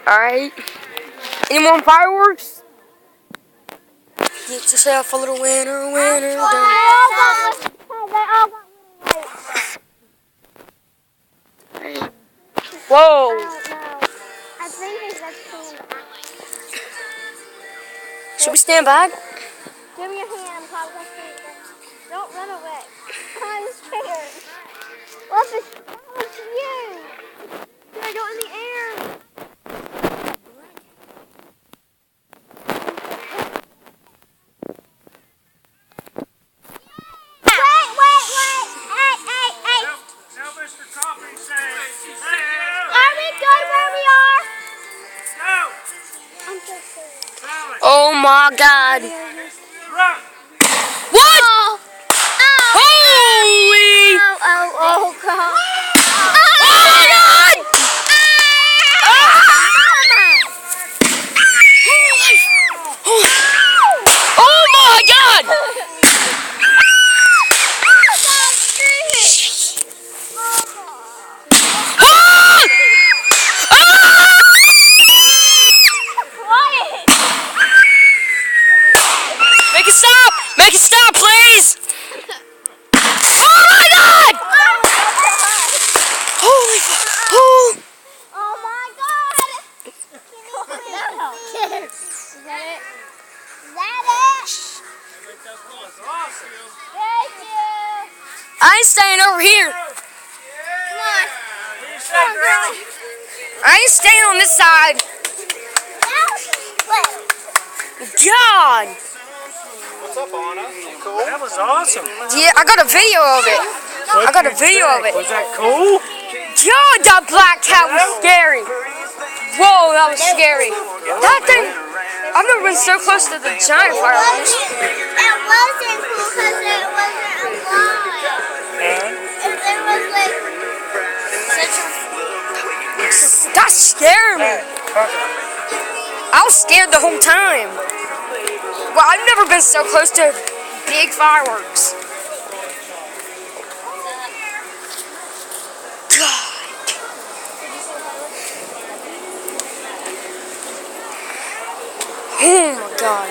Alright. Any more fireworks? Get yourself a little winner, winner. Whoa. I think that's cool. Should we stand back? Give me your hand, Pop. Don't run away. I'm scared. What if it's you? Should I go in the air? Oh my God. What? Oh. Holy! Oh, God. Oh my God! Oh my God! Make it stop! Make it stop, please! Oh my God! Holy fuck! Oh! Oh my God! Is that it? Is that it? Thank you. I ain't staying over here. Come on. Come on, girl. I ain't staying on this side. God! What's up, Anna? Cool? That was awesome. Yeah, I got a video of it. I got a video of it. Was that cool? God, that black cat was scary. Whoa, that was scary. That thing, I've never been so close to the giant fireworks. That wasn't cool because it wasn't alive. If there was like such a... That scared me. I was scared the whole time. Well, I've never been so close to big fireworks. God. Oh my God.